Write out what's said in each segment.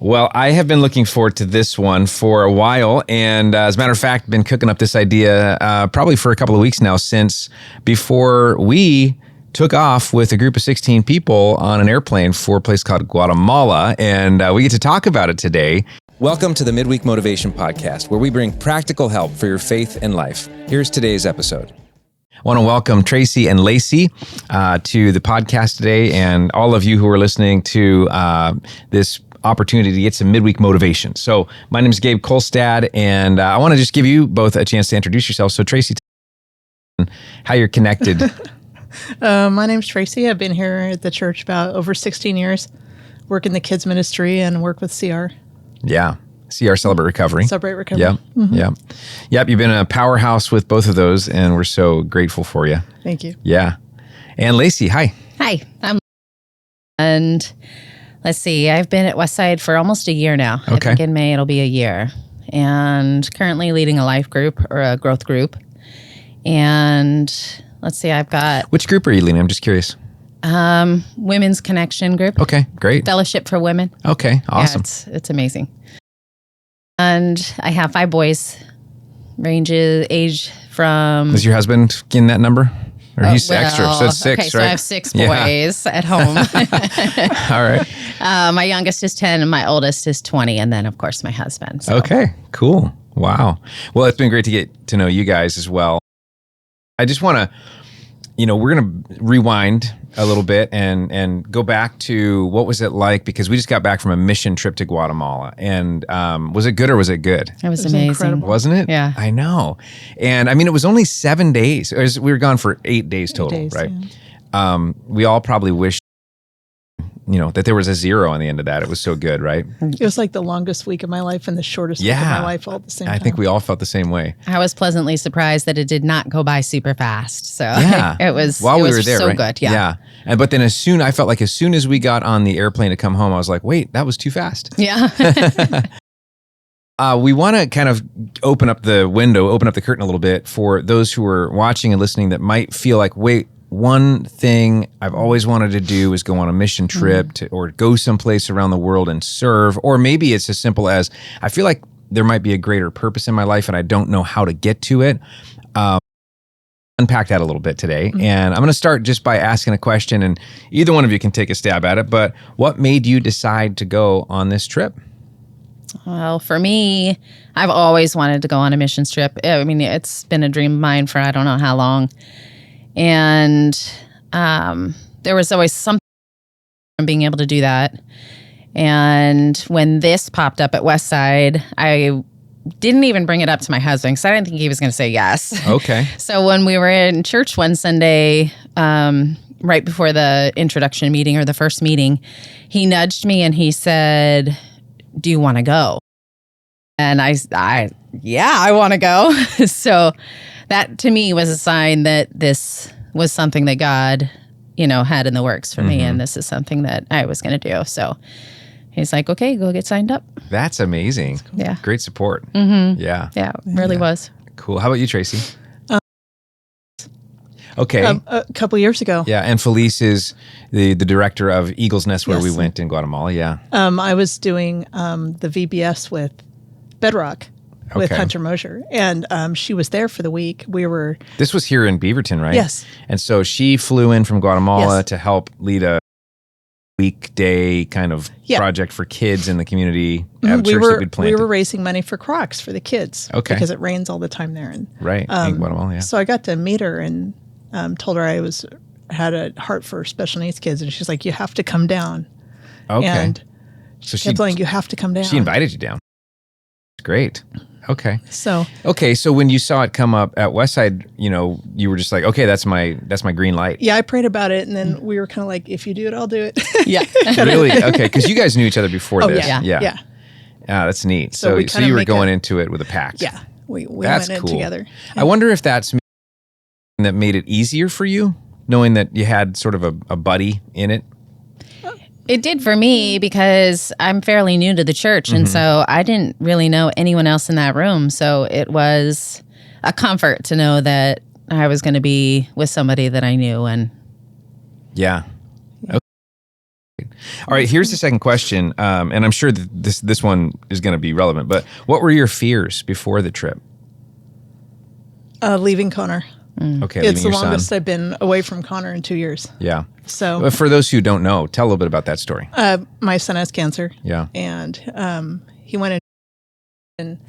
Well, I have been looking forward to this one for a while, and as a matter of fact, been cooking up this idea probably for a couple of weeks now since before we took off with a group of 16 people on an airplane for a place called Guatemala, and we get to talk about it today. Welcome to the Midweek Motivation Podcast, where we bring practical help for your faith and life. Here's today's episode. I want to welcome Tracy and Lacey to the podcast today, and all of you who are listening to this opportunity to get some midweek motivation. So my name is Gabe Kolstad, and I want to just give you both a chance to introduce yourselves. So Tracy, how you're connected. My name's Tracy. I've been here at the church about over 16 years, work in the kids ministry and work with CR. Yeah. CR Celebrate Recovery. Celebrate Recovery. Yeah. Mm-hmm. Yeah. Yep. You've been a powerhouse with both of those, and we're so grateful for you. Thank you. Yeah. And Lacey, hi. Hi. And let's see, I've been at Westside for almost a year now. Okay. I think in May it'll be a year. And currently leading a life group or a growth group. And let's see, I've got... Which group are you leading? I'm just curious. Women's Connection group. Okay, great. Fellowship for Women. Okay, awesome. Yeah, it's amazing. And I have 5 boys, ranges age from... Is your husband in that number? Or he's extra, so it's 6, okay, so right? I have 6 boys at home. All right. My youngest is 10 and my oldest is 20. And then, of course, my husband. So. Okay, cool. Wow. Well, it's been great to get to know you guys as well. I just want to, we're going to rewind a little bit and go back to what was it like? Because we just got back from a mission trip to Guatemala. And was it good or was it good? It was amazing. Incredible. Wasn't it? Yeah. I know. And I mean, it was only 7 days. We were gone for 8 days total, 8 days, right? Yeah. We all probably wish, that there was a 0 on the end of that. It was so good, right? It was like the longest week of my life and the shortest week of my life all at the same time. I think we all felt the same way. I was pleasantly surprised that it did not go by super fast. So Yeah. it was, While it we was were there, so right? good. Yeah. But then I felt like as soon as we got on the airplane to come home, I was like, wait, that was too fast. Yeah. We want to kind of open up the curtain a little bit for those who are watching and listening that might feel like, wait, one thing I've always wanted to do is go on a mission trip or go someplace around the world and serve. Or maybe it's as simple as I feel like there might be a greater purpose in my life and I don't know how to get to it. Unpack that a little bit today. And I'm going to start just by asking a question, and either one of you can take a stab at it. But what made you decide to go on this trip? Well, for me, I've always wanted to go on a missions trip. I mean, it's been a dream of mine for I don't know how long. And there was always something from being able to do that. And when this popped up at Westside, I didn't even bring it up to my husband because I didn't think he was going to say yes. Okay. So when we were in church one Sunday, right before the introduction meeting or the first meeting, he nudged me and he said, "Do you want to go?" And I want to go. So that to me was a sign that this was something that God, had in the works for me. And this is something that I was going to do. So he's like, okay, go get signed up. That's amazing. Cool. Yeah. Great support. Mm-hmm. Yeah. Yeah, it really was. Cool. How about you, Tracy? Okay. A couple years ago. Yeah. And Felice is the director of Eagle's Nest where Yes. we went in Guatemala. Yeah. I was doing the VBS with Bedrock with Okay. Hunter Mosier, and she was there for the week. This was here in Beaverton, right? Yes. And so she flew in from Guatemala Yes. to help lead a weekday kind of project for kids in the community at a church that we'd planted. We were raising money for Crocs for the kids. Okay. Because it rains all the time there. And, Right, in Guatemala, yeah. So I got to meet her and told her I had a heart for special needs kids. And she's like, you have to come down. Okay. And So kept saying, you have to come down. She invited you down. Great. Okay. So when you saw it come up at Westside, you were just like, okay, that's my green light. yeah, I prayed about it. And then we were kind of like, if you do it, I'll do it. Yeah. Really? Okay. Because you guys knew each other before this. Yeah. Yeah, that's neat. So So we you kinda were make going into it with a pact. Yeah. We That's went in cool. together. I wonder if that's that made it easier for you, knowing that you had sort of a buddy in it. It did for me because I'm fairly new to the church. And so I didn't really know anyone else in that room. So it was a comfort to know that I was going to be with somebody that I knew. And Yeah. Okay. All right, here's the second question, and I'm sure that this one is going to be relevant, but what were your fears before the trip? Leaving Connor. Okay, It's the leaving your longest son. I've been away from Connor in 2 years. Yeah. So But for those who don't know, tell a little bit about that story. my son has cancer. Yeah. And he went in, and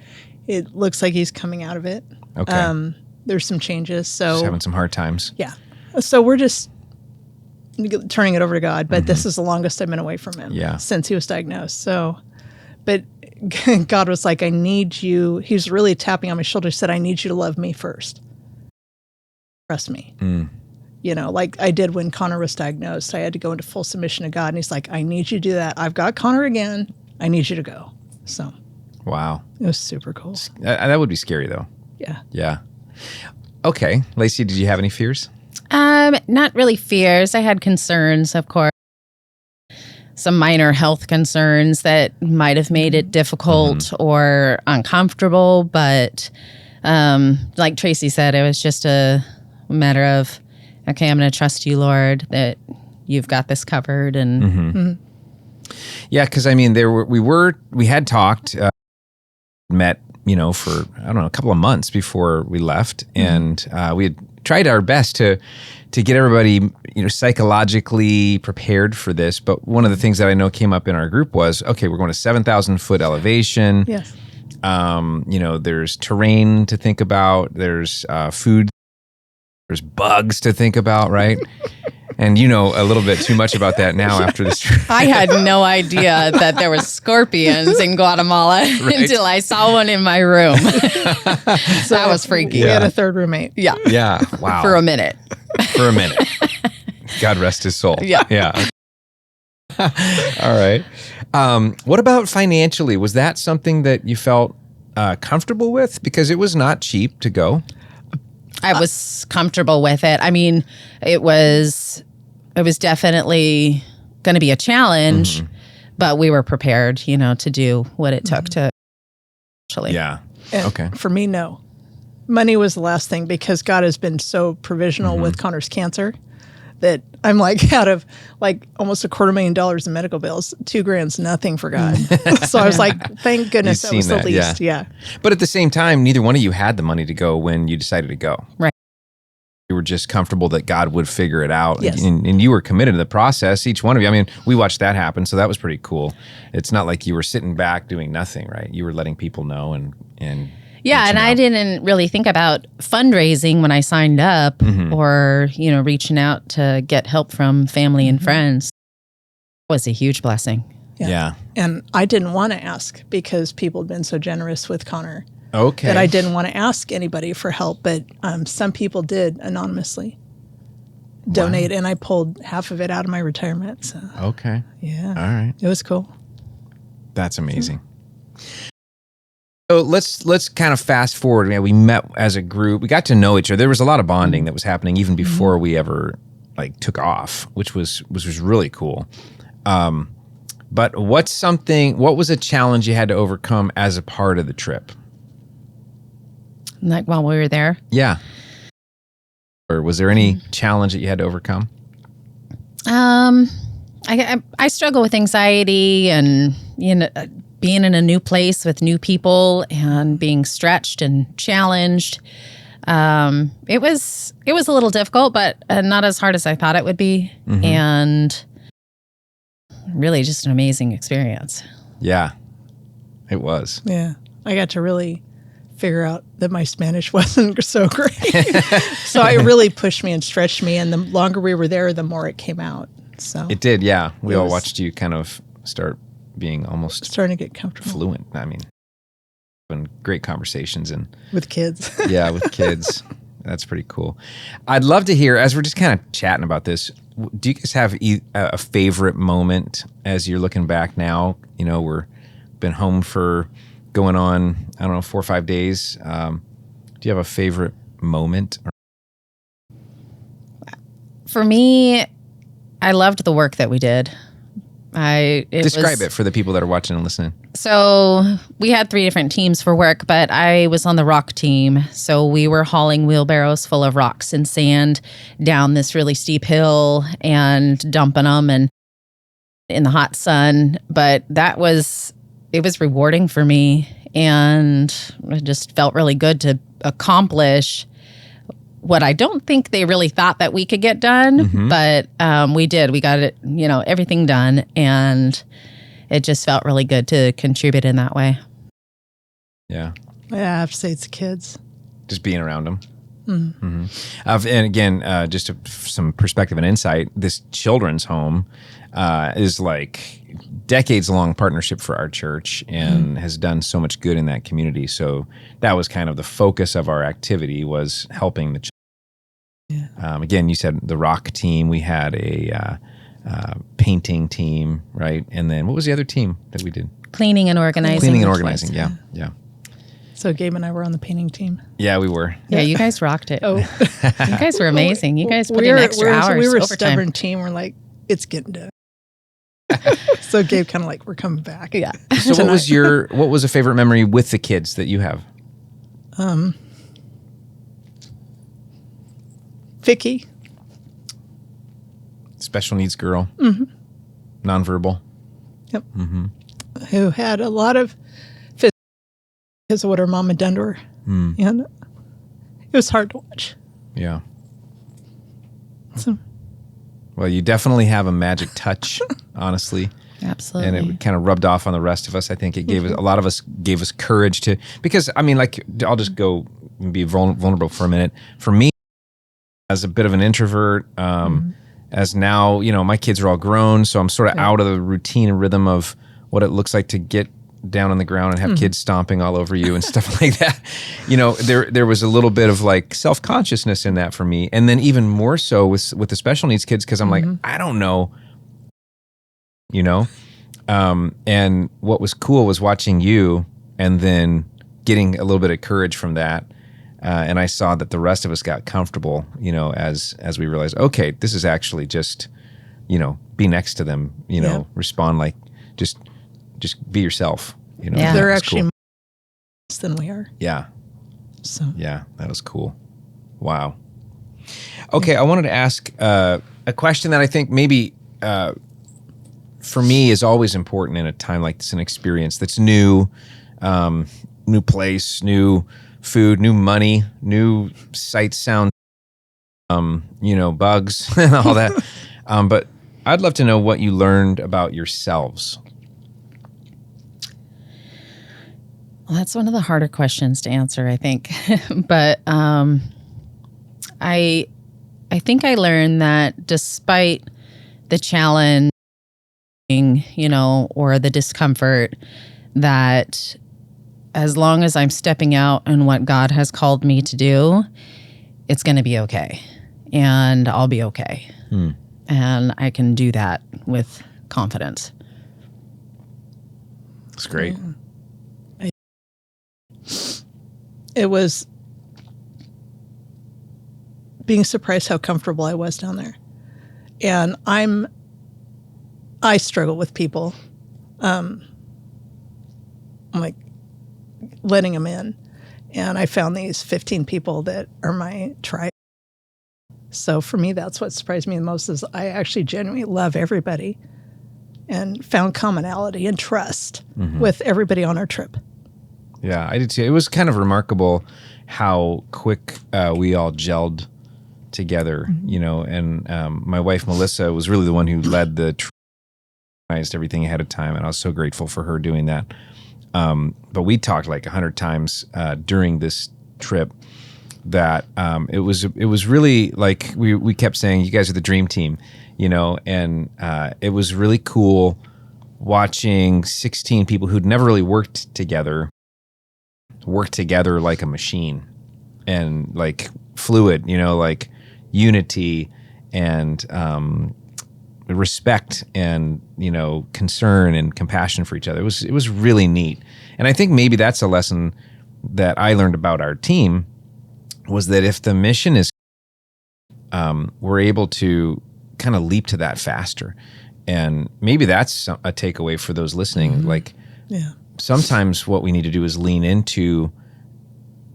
it looks like he's coming out of it. Okay. There's some changes. Just So having some hard times. yeah. So we're just turning it over to God. But this is the longest I've been away from him since he was diagnosed. So, but God was like, I need you. He was really tapping on my shoulder. He said, I need you to love me first. Trust me. You know, like I did when Connor was diagnosed. I had to go into full submission to God. And he's like, I need you to do that. I've got Connor again. I need you to go. So Wow. it was super cool. That would be scary, though. Yeah. Yeah. Okay. Lacey, did you have any fears? Not really fears. I had concerns, of course. Some minor health concerns that might have made it difficult or uncomfortable. But like Tracy said, it was just a matter of, okay, I'm going to trust you, Lord, that you've got this covered. And Yeah, because I mean, we had talked, met, for I don't know, a couple of months before we left, and we had tried our best to get everybody, psychologically prepared for this. But one of the things that I know came up in our group was, okay, we're going to 7,000 foot elevation. Yes. There's terrain to think about. There's food. There's bugs to think about, right? And you know a little bit too much about that now after this trip. I had no idea that there were scorpions in Guatemala until I saw one in my room. So that was freaky. We had a third roommate. Yeah. Yeah. Wow. For a minute. God rest his soul. Yeah. Yeah. All right. What about financially? Was that something that you felt comfortable with? Because it was not cheap to go. I was comfortable with it. I mean, it was definitely going to be a challenge, but we were prepared, to do what it took to actually. Yeah. And Okay. For me, no. Money was the last thing because God has been so provisional with Connor's cancer that I'm like out of like almost $250,000 in medical bills, $2,000's nothing for God. So I was like, thank goodness that was the least. Yeah. But at the same time, neither one of you had the money to go when you decided to go. Right. You were just comfortable that God would figure it out. Yes. And you were committed to the process, each one of you. I mean, we watched that happen, so that was pretty cool. It's not like you were sitting back doing nothing, right? You were letting people know and yeah, and I didn't really think about fundraising when I signed up or, reaching out to get help from family and friends. It was a huge blessing. Yeah. And I didn't want to ask because people had been so generous with Connor Okay. that I didn't want to ask anybody for help. But some people did anonymously donate, and I pulled half of it out of my retirement. So Okay. yeah, All right. it was cool. That's amazing. So let's kind of fast forward. We met as a group. We got to know each other. There was a lot of bonding that was happening even before we ever took off, which was really cool. But what was a challenge you had to overcome as a part of the trip? Like while we were there. Yeah. Or was there any challenge that you had to overcome? I struggle with anxiety and, being in a new place with new people and being stretched and challenged. It was a little difficult, but not as hard as I thought it would be. And really just an amazing experience. Yeah, it was. Yeah, I got to really figure out that my Spanish wasn't so great. So it really pushed me and stretched me. And the longer we were there, the more it came out. So It did, yeah. We all watched you kind of start being almost starting to get comfortable fluent. I mean, having great conversations and with kids. yeah, with kids. That's pretty cool. I'd love to hear, as we're just kind of chatting about this, do you guys have a favorite moment as you're looking back now? We're been home for going on, 4 or 5 days. Do you have a favorite moment? For me, I loved the work that we did. Describe it for the people that are watching and listening. So we had 3 different teams for work, but I was on the rock team. So we were hauling wheelbarrows full of rocks and sand down this really steep hill and dumping them. And in the hot sun, but it was rewarding for me. And it just felt really good to accomplish what I don't think they really thought that we could get done, but we did. We got it, everything done. And it just felt really good to contribute in that way. Yeah. Yeah, I have to say it's the kids. Just being around them. And again, just some perspective and insight, this children's home is like decades-long partnership for our church and has done so much good in that community. So that was kind of the focus of our activity, was helping the children. Yeah. Again, you said the rock team. We had a painting team, right? And then what was the other team that we did? Cleaning and organizing. Cleaning and organizing, yeah. So Gabe and I were on the painting team. Yeah, we were. Yeah, you guys rocked it. Oh, you guys were amazing. You guys put in extra hours. We were a overtime. stubborn team. We're like, it's getting done. So Gabe kind of like, we're coming back. Yeah. So what was a favorite memory with the kids that you have? Vicky. Special needs girl. Nonverbal. Yep. Who had a lot of because of what her mom had done to her. And it was hard to watch. Yeah. So. Well, you definitely have a magic touch, honestly. Absolutely. And it kind of rubbed off on the rest of us. I think it gave a lot of us gave us courage to, because I mean, like, I'll just go and be vulnerable for a minute. For me, as a bit of an introvert, as now, my kids are all grown, so I'm sort of out of the routine and rhythm of what it looks like to get down on the ground and have kids stomping all over you and stuff like that. There was a little bit of like self-consciousness in that for me. And then even more so with the special needs kids, because I'm like, I don't know, and what was cool was watching you and then getting a little bit of courage from that. And I saw that the rest of us got comfortable, as we realized, okay, this is actually just, be next to them, respond like, just be yourself. They're actually more than we are. Yeah. So yeah, that was cool. Wow. Okay, I wanted to ask a question that I think maybe for me is always important in a time like this, an experience that's new, new place, new food, new money, new sight, sound, bugs and all that. But I'd love to know what you learned about yourselves. Well, that's one of the harder questions to answer, I think. But I think I learned that despite the challenge, or the discomfort, that as long as I'm stepping out in what God has called me to do, it's going to be okay. And I'll be okay. And I can do that with confidence. That's great. It was being surprised how comfortable I was down there. And I struggle with people. I'm like letting them in. And I found these 15 people that are my tribe. So for me, that's what surprised me the most, is I actually genuinely love everybody and found commonality and trust with everybody on our trip. Yeah, I did too. It was kind of remarkable how quick we all gelled together, and my wife, Melissa, was really the one who led the trip, organized everything ahead of time, and I was so grateful for her doing that. But we talked like 100 times during this trip that it was really like we kept saying, you guys are the dream team, and it was really cool watching 16 people who'd never really worked together work together like a machine and like fluid, like unity and respect and, concern and compassion for each other. It was really neat. And I think maybe that's a lesson that I learned about our team, was that if the mission is, we're able to kind of leap to that faster. And maybe that's a takeaway for those listening. Like, sometimes what we need to do is lean into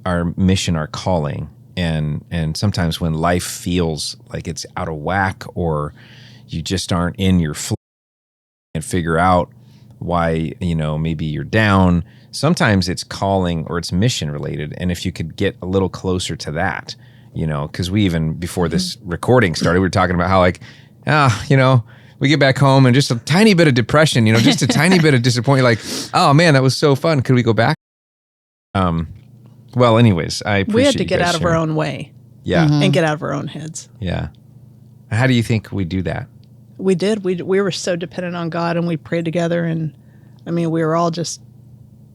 our mission, our calling. And sometimes when life feels like it's out of whack or you just aren't in your flow, and figure out why, maybe you're down. Sometimes it's calling or it's mission related. And if you could get a little closer to that, because we even before this recording started, we were talking about how we get back home and just a tiny bit of depression, just a tiny bit of disappointment. Like, oh man, that was so fun. Could we go back? Well, anyways, I appreciate we had to get out of our own way. Yeah. And get out of our own heads. Yeah. How do you think we do that? We did. We were so dependent on God, and we prayed together. And we were all just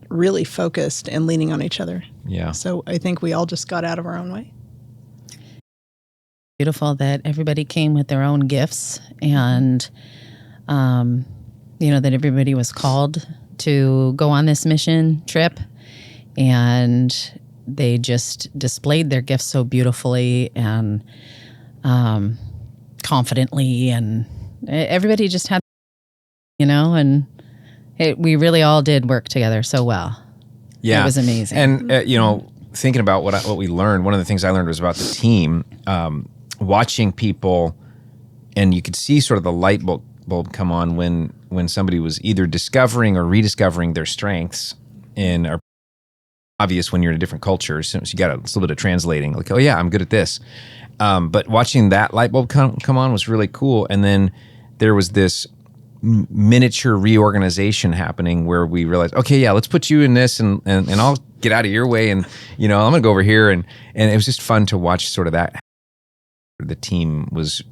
really focused and leaning on each other. Yeah. So I think we all just got out of our own way. Beautiful that everybody came with their own gifts, and that everybody was called to go on this mission trip, and they just displayed their gifts so beautifully and confidently, and everybody just had, and we really all did work together so well. Yeah, it was amazing. And thinking about what we learned, one of the things I learned was about the team. Watching people, and you could see sort of the light bulb come on when somebody was either discovering or rediscovering their strengths, and are obvious when you're in a different culture. So you got a little bit of translating, like, oh yeah, I'm good at this. But watching that light bulb come on was really cool. And then there was this miniature reorganization happening where we realized, okay, yeah, let's put you in this, and I'll get out of your way, and I'm gonna go over here, and it was just fun to watch sort of that. The team was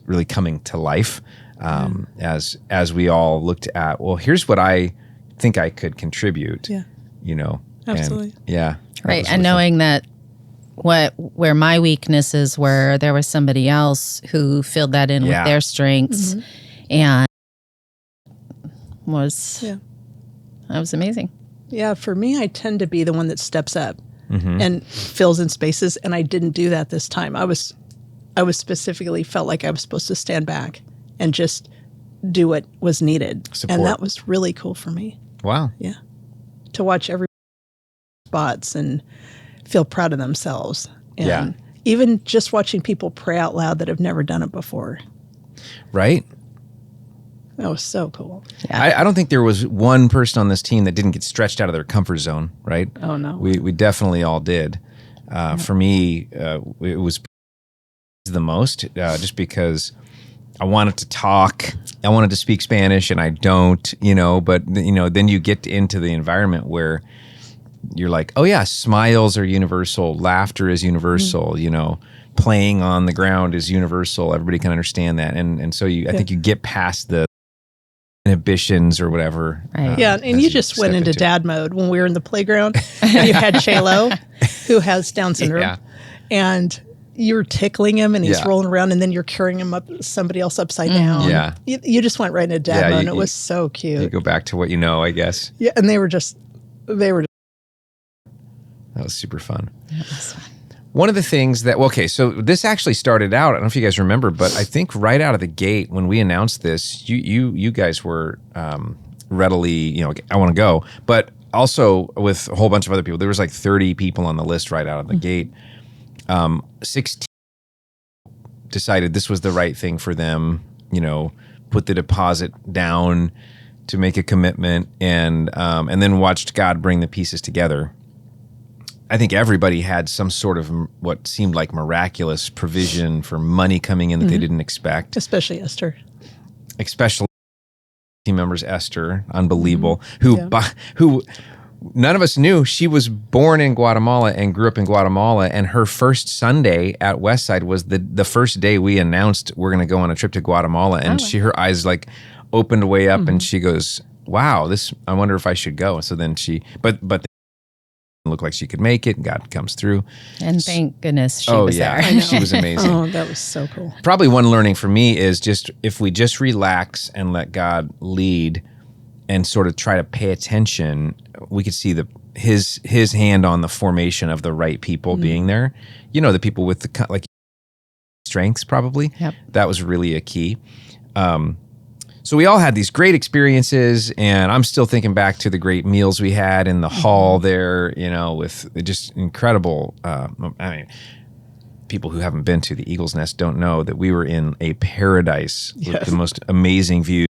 really coming to life as we all looked at, well, here's what I think I could contribute. Yeah. And, Absolutely. yeah. Right. And knowing that where my weaknesses were, there was somebody else who filled that in with their strengths, and that was amazing. Yeah. For me, I tend to be the one that steps up and fills in spaces. And I didn't do that this time. I was specifically felt like I was supposed to stand back and just do what was needed. Support. And that was really cool for me. Wow. Yeah. To watch every spots and feel proud of themselves. And even just watching people pray out loud that have never done it before. Right. That was so cool. Yeah. I don't think there was one person on this team that didn't get stretched out of their comfort zone, right? Oh, no. We definitely all did. For me, it was the most, just because I wanted to talk, I wanted to speak Spanish, and I don't, but then you get into the environment where you're like, oh yeah, smiles are universal, laughter is universal, playing on the ground is universal. Everybody can understand that, and so I think you get past the inhibitions or whatever. Right. Yeah, and you just went into dad mode when we were in the playground. You had Chelo, who has Down syndrome, and you're tickling him, and he's rolling around, and then you're carrying him up, somebody else upside down. Yeah. You just went right into dad mode, and it was so cute. You go back to what you know, I guess. Yeah, and they were just. That was super fun. Yeah, that was fun. One of the things so this actually started out, I don't know if you guys remember, but I think right out of the gate when we announced this, you guys were readily, I want to go, but also with a whole bunch of other people. There was like 30 people on the list right out of the gate. 16 decided this was the right thing for them, put the deposit down to make a commitment, and then watched God bring the pieces together. I think everybody had some sort of what seemed like miraculous provision for money coming in that they didn't expect. Especially Esther. Especially team members, Esther, unbelievable, who none of us knew. She was born in Guatemala and grew up in Guatemala, and her first Sunday at Westside was the first day we announced we're going to go on a trip to Guatemala, and her eyes like opened way up, and she goes, "Wow, I wonder if I should go." So then but looked like she could make it, and God comes through. And thank goodness she was there. She was amazing. Oh, that was so cool. Probably one learning for me is just if we just relax and let God lead and sort of try to pay attention, we could see his hand on the formation of the right people being there. The people with the strengths probably. Yep. That was really a key. So we all had these great experiences, and I'm still thinking back to the great meals we had in the hall there, with just incredible, people who haven't been to the Eagle's Nest don't know that we were in a paradise with the most amazing views.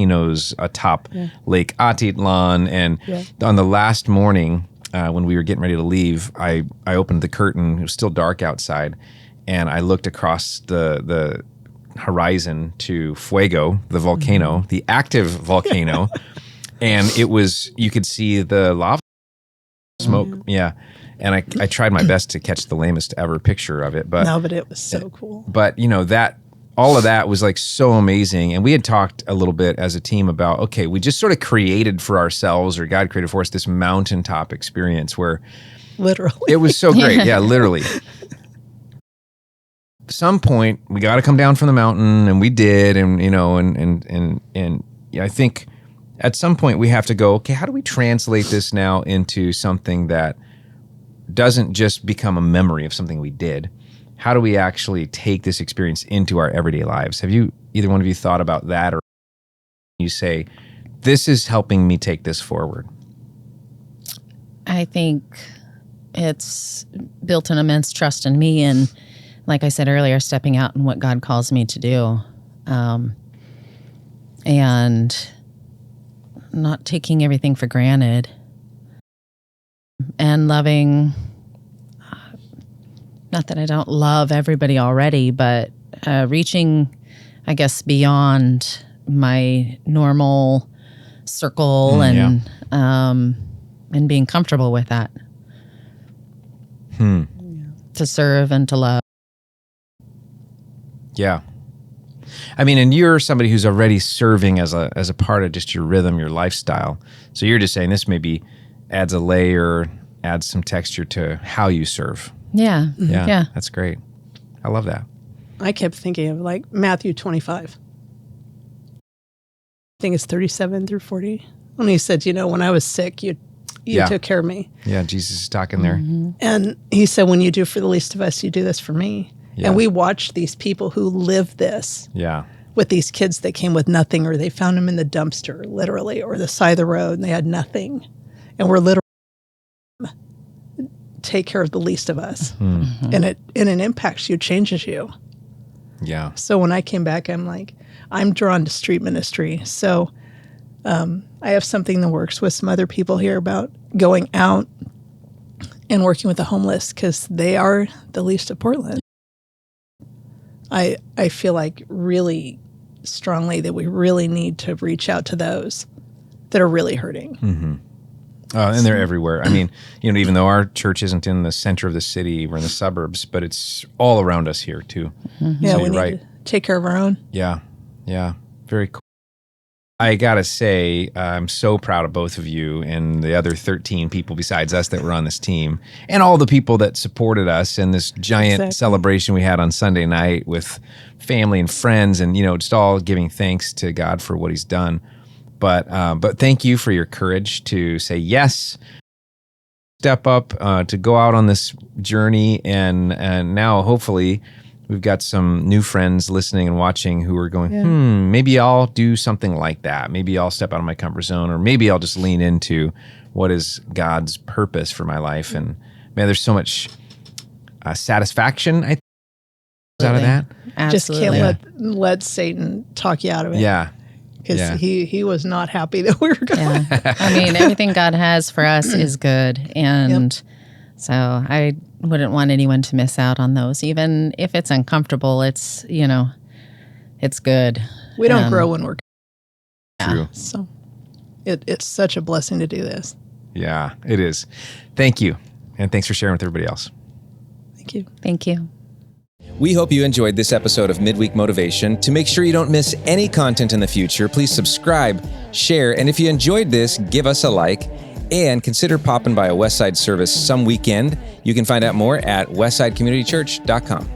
volcanoes atop Lake Atitlan. And on the last morning, when we were getting ready to leave, I opened the curtain. It was still dark outside, and I looked across the horizon to Fuego, the volcano, the active volcano, and you could see the lava smoke. Yeah. And I tried my best to catch the lamest ever picture of it, but it was so cool. But all of that was like so amazing. And we had talked a little bit as a team about, okay, we just sort of created for ourselves, or God created for us, this mountaintop experience where literally it was so great. Yeah, literally. At some point we got to come down from the mountain, and we did. And, and I think at some point we have to go, okay, how do we translate this now into something that doesn't just become a memory of something we did? How do we actually take this experience into our everyday lives? Have either one of you thought about that, or you say, this is helping me take this forward? I think it's built an immense trust in me, and like I said earlier, stepping out in what God calls me to do, and not taking everything for granted, and loving, not that I don't love everybody already, but reaching, I guess, beyond my normal circle and being comfortable with that. To serve and to love. Yeah. I mean, and you're somebody who's already serving as a part of just your rhythm, your lifestyle. So you're just saying this maybe adds a layer, adds some texture to how you serve. Yeah. That's great. I love that. I kept thinking of like Matthew 25. I think it's 37 through 40. When he said, when I was sick, you took care of me. Yeah, Jesus is talking there. And he said, when you do for the least of us, you do this for me. Yeah. And we watched these people who live this. Yeah. With these kids that came with nothing, or they found them in the dumpster, literally, or the side of the road, and they had nothing. And we're literally take care of the least of us. And it impacts you, changes you. Yeah. So when I came back, I'm like, I'm drawn to street ministry. So I have something in the works with some other people here about going out and working with the homeless, because they are the least of Portland. I feel like really strongly that we really need to reach out to those that are really hurting. And they're everywhere. I mean, even though our church isn't in the center of the city, we're in the suburbs, but it's all around us here too. Yeah, so we need to take care of our own. Yeah. Very cool. I gotta say, I'm so proud of both of you and the other 13 people besides us that were on this team, and all the people that supported us in this giant celebration we had on Sunday night with family and friends, and just all giving thanks to God for what He's done. But thank you for your courage to say yes, step up, to go out on this journey, and now hopefully we've got some new friends listening and watching who are going, maybe I'll do something like that. Maybe I'll step out of my comfort zone, or maybe I'll just lean into what is God's purpose for my life. And man, there's so much satisfaction, I think, out of that. Absolutely. Just can't let Satan talk you out of it. Yeah. Because he was not happy that we were going. Yeah. I mean, everything God has for us is good. And so I wouldn't want anyone to miss out on those. Even if it's uncomfortable, it's, it's good. We don't grow when we're True. So it's such a blessing to do this. Yeah, it is. Thank you. And thanks for sharing with everybody else. Thank you. Thank you. We hope you enjoyed this episode of Midweek Motivation. To make sure you don't miss any content in the future, please subscribe, share, and if you enjoyed this, give us a like, and consider popping by a Westside service some weekend. You can find out more at westsidecommunitychurch.com.